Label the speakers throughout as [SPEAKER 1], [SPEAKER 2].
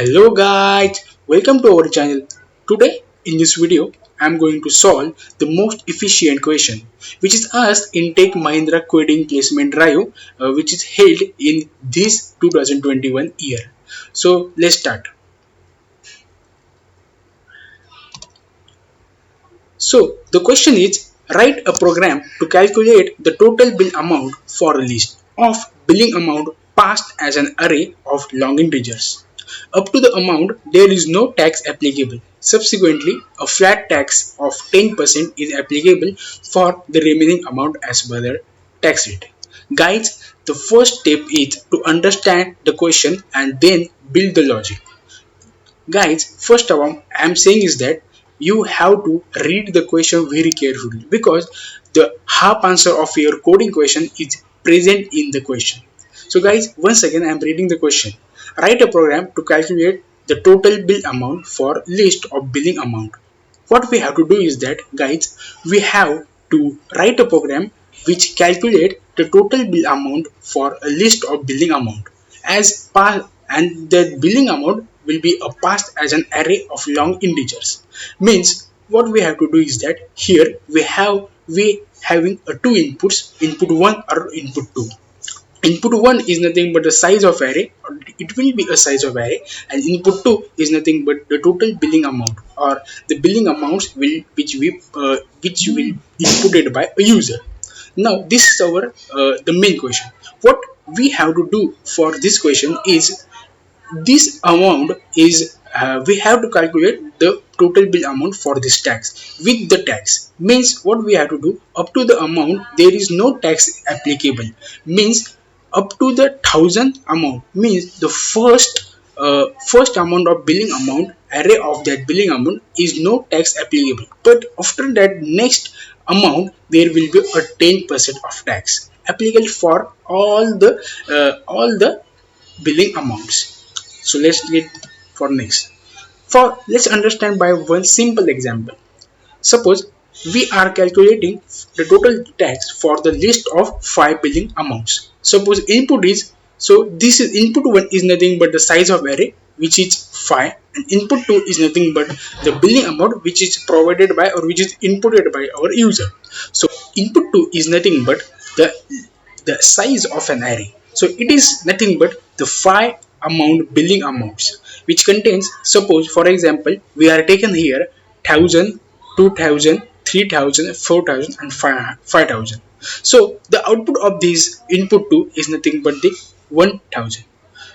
[SPEAKER 1] Hello guys, welcome to our channel. Today in this video I am going to solve the most efficient question which is asked in Tech Mahindra coding placement drive which is held in this 2021 year. So let's start. So the question is, write a program to calculate the total bill amount for a list of billing amount passed as an array of long integers. Up to the amount, there is no tax applicable. Subsequently, a flat tax of 10% is applicable for the remaining amount as per the tax rate. Guys, the first step is to understand the question and then build the logic. Guys, first of all I'm saying is that you have to read the question very carefully because the half answer of your coding question is present in the question. So guys, once again I'm reading the question. Write a program to calculate the total bill amount for list of billing amount. What we have to do is that, guys, we have to write a program which calculate the total bill amount for a list of billing amount as part, and the billing amount will be passed as an array of long integers. Means what we have to do is that here we having a two inputs, input 1 or input 2. Input 1 is nothing but the size of array, or it will be a size of array, and input 2 is nothing but the total billing amount or the billing amounts which will inputted by a user. Now this is our the main question. What we have to do for this question is, this amount is we have to calculate the total bill amount for this tax with the tax. Means what we have to do, up to the amount there is no tax applicable. Means up to the 1000 amount, means the first amount of billing amount, array of that billing amount is no tax applicable, but after that next amount there will be a 10% of tax applicable for all the billing amounts. So let's get for next. For let's understand by one simple example. Suppose we are calculating the total tax for the list of 5 billing amounts. Suppose input is, so this is input 1 is nothing but the size of array which is 5, and input 2 is nothing but the billing amount which is provided by or which is inputted by our user. So input 2 is nothing but the size of an array. So it is nothing but the 5 amount billing amounts which contains, suppose for example we are taken here 1000, 2000, 3000, 4000 and 5000. So the output of this input 2 is nothing but the 1000.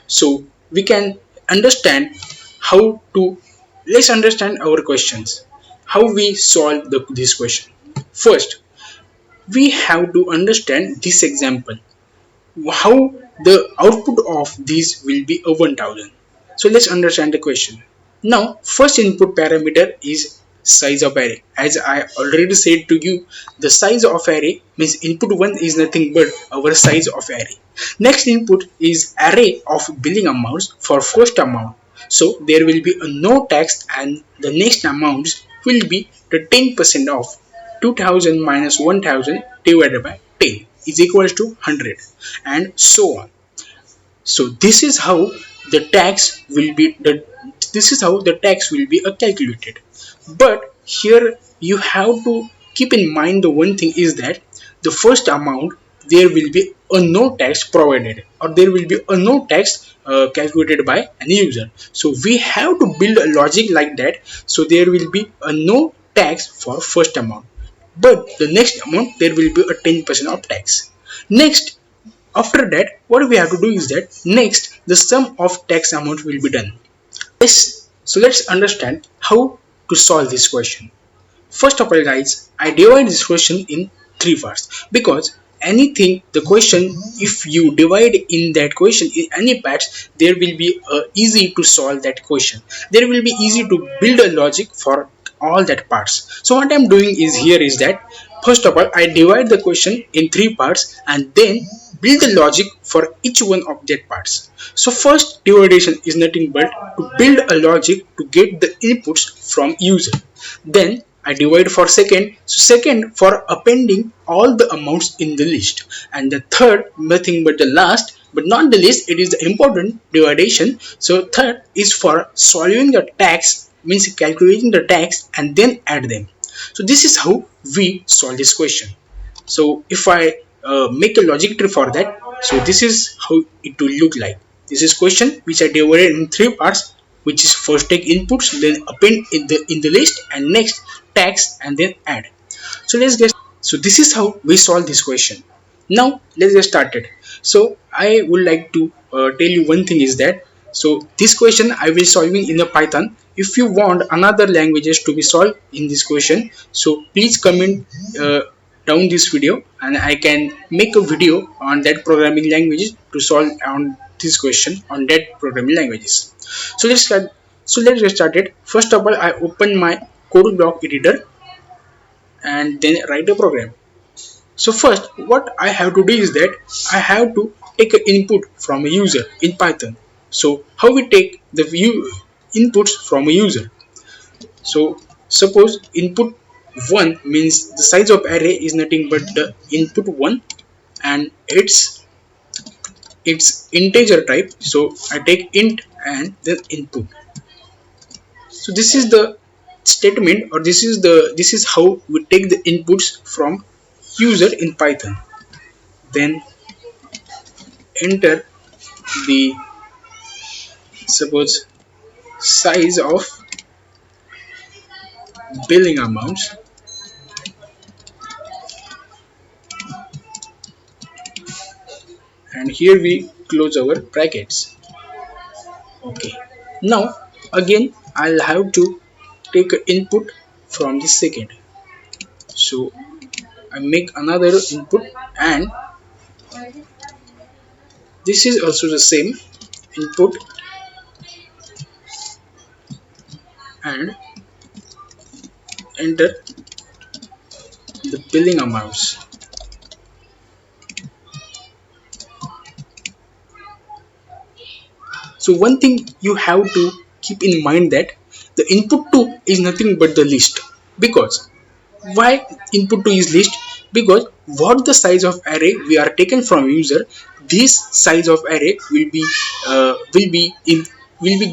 [SPEAKER 1] So we can understand how to, let's understand our questions, how we solve this question. First we have to understand this example, how the output of these will be a 1000. So let's understand the question. Now first input parameter is size of array. As I already said to you, the size of array means input 1 is nothing but our size of array. Next input is array of billing amounts for first amount. So there will be a no tax, and the next amounts will be the 10% of 2000 minus 1000 divided by 10 is equals to 100, and so on. So this is how the tax will be calculated. But here you have to keep in mind the one thing is that the first amount there will be a no tax provided, or there will be a no tax calculated by an user. So we have to build a logic like that. So there will be a no tax for first amount, but the next amount there will be a 10% of tax. Next, after that what we have to do is that next the sum of tax amount will be done. So let's understand how to solve this question. First of all guys, I divide this question in three parts, because anything the question, if you divide in that question in any parts, there will be easy to solve that question. There will be easy to build a logic for all that parts. So what I'm doing is here is that first of all I divide the question in three parts and then build the logic for each one of that parts. So first division is nothing but to build a logic to get the inputs from user. Then I divide for second. So second for appending all the amounts in the list, and the third nothing but the last but not the least, it is the important dividation. So third is for solving the tax, means calculating the tax and then add them. So this is how we solve this question. So if I make a logic tree for that, so this is how it will look like. This is question which I divided in three parts, which is first take inputs, then append in the list, and next tax and then add. So let's get, so this is how we solve this question. Now let's get started. So I would like to tell you one thing is that, so this question I will solving in a Python. If you want another languages to be solved in this question, so please comment down this video and I can make a video on that programming languages to solve on this question on that programming languages. So let's start. So let's get started. First of all, I open my code block editor and then write a program. So first what I have to do is that I have to take an input from a user in Python. So how we take the view inputs from a user? So suppose input 1 means the size of array is nothing but the input 1 and it's integer type. So I take int and then input. So this is the statement, or this is how we take the inputs from user in Python. Then enter the, suppose, size of billing amounts, and here we close our brackets. Okay, now again I'll have to take an input from the second. So I make another input and this is also the same input and enter the billing amounts. So one thing you have to keep in mind that the input 2 is nothing but the list. Because why input 2 is list? Because what the size of array we are taken from user, this size of array will be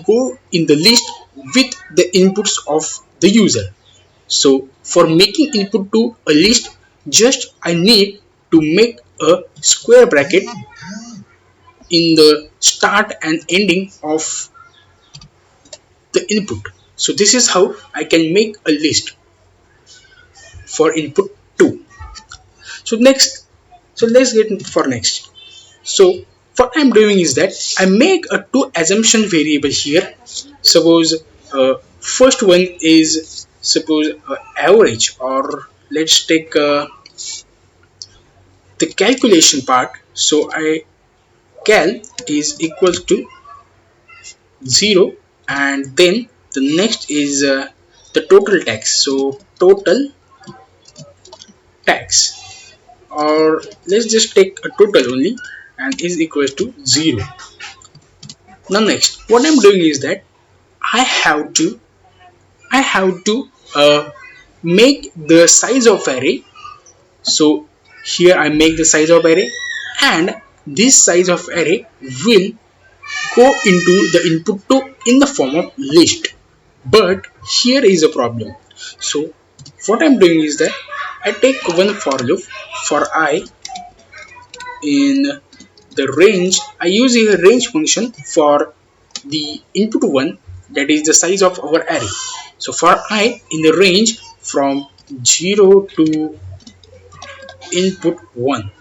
[SPEAKER 1] go in the list with the inputs of the user. So for making input to a list, just I need to make a square bracket in the start and ending of the input. So this is how I can make a list for input 2. So next, so let's get for next. So what I'm doing is that I make a two assumption variable here. Suppose first one is, suppose average, or let's take the calculation part. So I cal is equal to 0, and then the next is the total tax. So total tax, or let's just take a total only, and is equal to 0. Now next what I'm doing is that I have to make the size of array. So here I make the size of array, and this size of array will go into the input to in the form of list. But here is a problem. So what I'm doing is that I take one for loop for I in the range. I use a range function for the input 1, that is the size of our array. So for I in the range from 0 to input 1,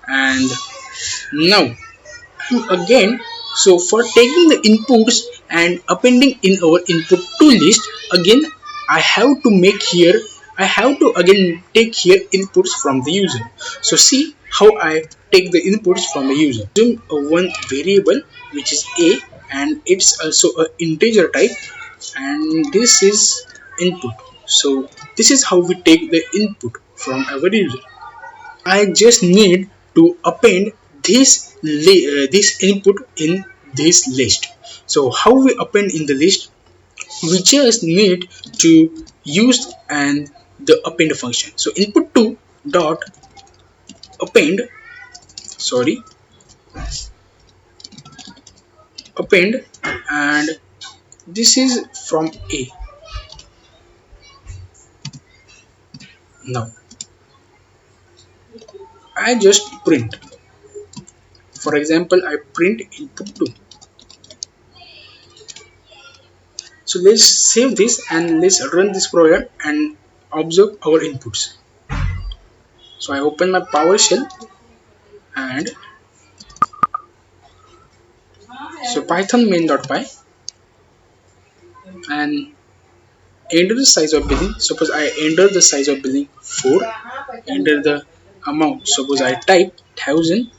[SPEAKER 1] and now again, so for taking the inputs and appending in our input to list, again I have to make here, I have to again take here inputs from the user. So see how I take the inputs from a user. Assume one variable which is a, and it's also a integer type, and this is input. So this is how we take the input from our user. I just need to append this input in this list. So how we append in the list? We just need to use and the append function. So input 2 dot append sorry, append, and this is from A. Now I just print. For example, I print input 2. So let's save this and let's run this program and observe our inputs. So I open my PowerShell and so Python main.py and enter the size of billing. Suppose I enter the size of billing 4, enter the amount. Suppose I type 1000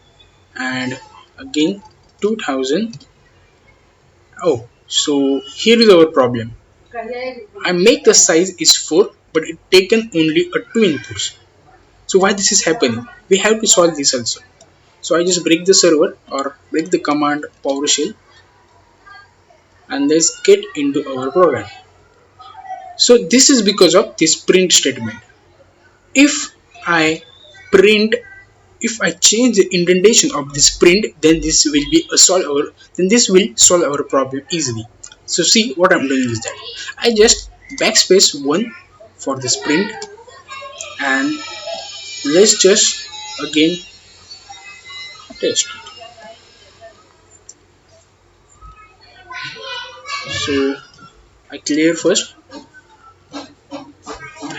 [SPEAKER 1] and again 2000. Oh, so here is our problem. I make the size is 4 but it taken only a 2 inputs. So why this is happening? We have to solve this also. So I just break the server or break the command PowerShell and let's get into our program. So this is because of this print statement. If I print, if I change the indentation of this print, then this will be a this will solve our problem easily. So see what I'm doing is that I just backspace 1 for this print and let's just again test it. So I clear first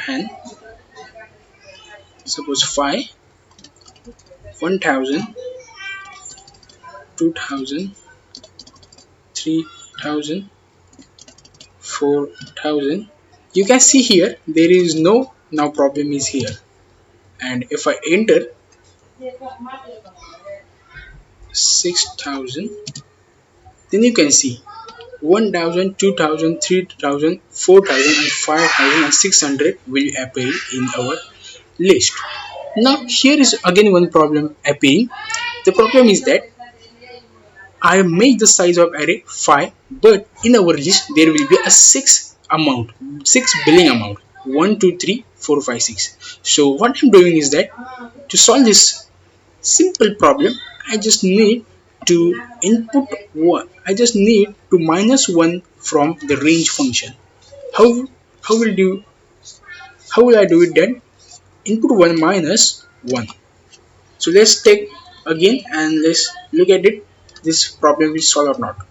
[SPEAKER 1] and suppose 5, 1000, 2000, 3000, 4000. You can see here there is no now problem is here, and if I enter 6000, then you can see 1000, 2000, 3000, 4000 and 5000 and 600 will appear in our list. Now here is again one problem appearing. The problem is that I make the size of array 5, but in our list there will be a 6 billing amount 1, 2, 3, 4, 5, 6. So what I'm doing is that to solve this simple problem, I just need to input 1. I just need to minus 1 from the range function. How how will do how will I do it then? Input 1 minus 1. So let's take again and let's look at it. This problem is solved or not.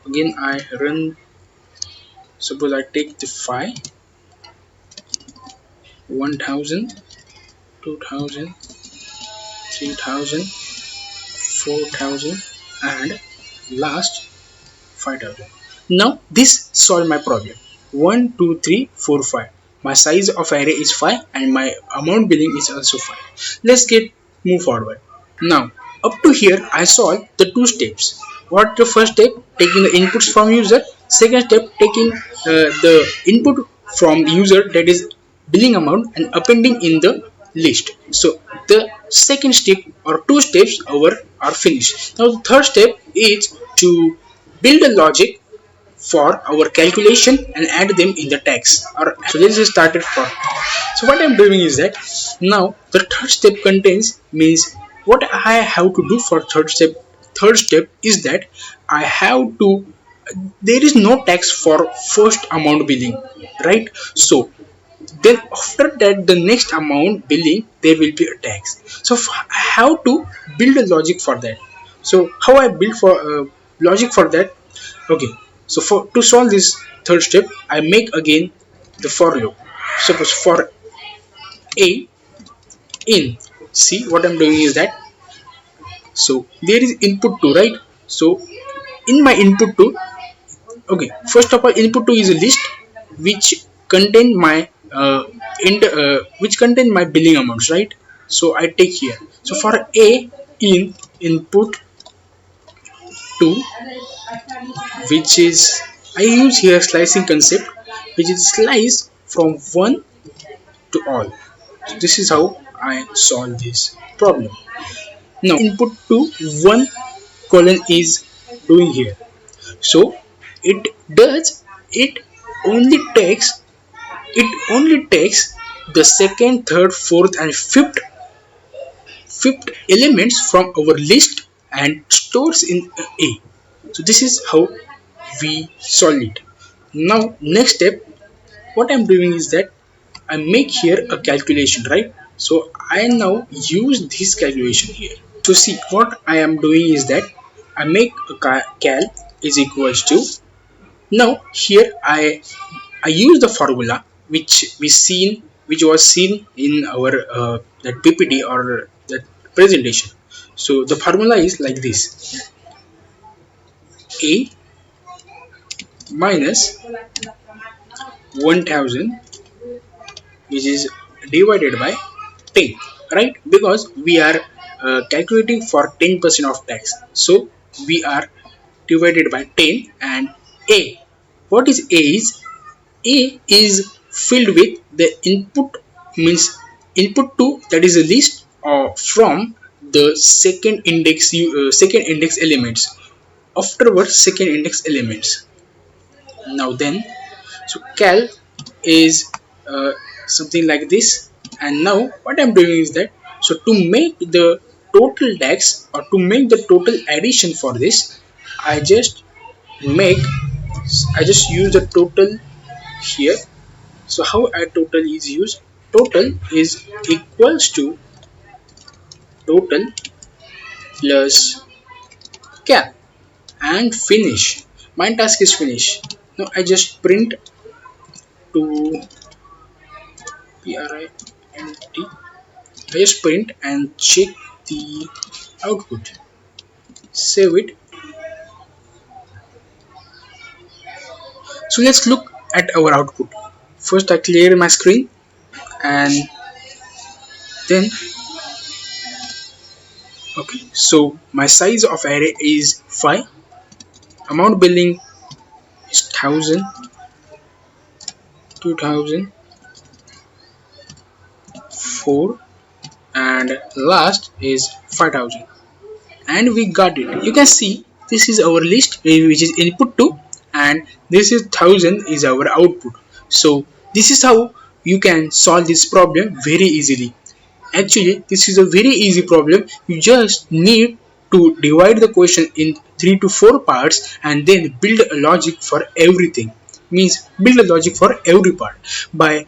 [SPEAKER 1] Again I run. Suppose I take the 5, 1000, 2000, 3000, 4000 and last 5000. Now this solve my problem. 1, 2, 3, 4, 5. My size of array is 5 and my amount billing is also 5. Let's get move forward. Now up to here I solve the 2 steps. What the first step? Taking the inputs from user. Second step, taking the input from user, that is billing amount, and appending in the list. So the second step or 2 steps are finished. Now the third step is to build a logic for our calculation and add them in the tax. So this is started for. So what I'm doing is that now the third step contains means what I have to do for third step. Third step is that I have to, there is no tax for first amount billing, right? So then after that the next amount billing there will be a tax. So I have to build a logic for that. So how I build for logic for that? Okay, so for to solve this third step I make again the for loop. Suppose for a in, see what I'm doing is that, so there is input 2, right? So in my input 2, okay, first of all input 2 is a list which contain my which contain my billing amounts, right? So I take here, so for a in input 2, which is I use here slicing concept, which is slice from 1 to all. So this is how I solve this problem. Now input to 1 colon is doing here, so it does it only takes the second, third, fourth and fifth fifth elements from our list and stores in A. So this is how we solve it. Now next step, what I'm doing is that I make here a calculation, right? So I now use this calculation here. So see, what I am doing is that I make a cal is equals to, now here I use the formula which was seen in our that PPT or that presentation. So the formula is like this: A minus 1000, which is divided by 10, right? Because we are calculating for 10% of tax, so we are divided by 10. And A, what is A is, A is filled with the input, means input to, that is a list from the second index elements, afterwards second index elements. Now then, so cal is something like this. And now what I'm doing is that, so to make the total tax or to make the total addition for this, i just make I just use the total here. So how a total is used, total is equals to total plus cap and finish. My task is finished. Now I just print to print. I just print and check the output, save it. So let's look at our output. First I clear my screen, and then okay, so my size of array is 5, amount billing is 1000, 2000, 4, and last is 5000. And we got it. You can see this is our list which is input to, and this is 1000 is our output. So this is how you can solve this problem very easily. Actually this is a very easy problem. You just need to divide the question in 3 to 4 parts and then build a logic for everything. Means build a logic for every part. By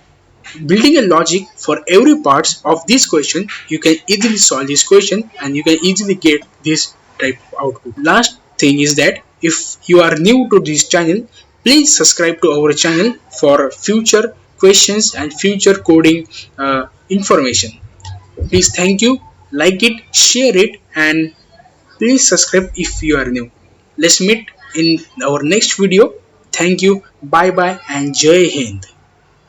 [SPEAKER 1] building a logic for every parts of this question, you can easily solve this question and you can easily get this type of output. Last thing is that if you are new to this channel, please subscribe to our channel for future questions and future coding information. Please, thank you, like it, share it, and please subscribe if you are new. Let's meet in our next video. Thank you, bye bye, and Jai Hind.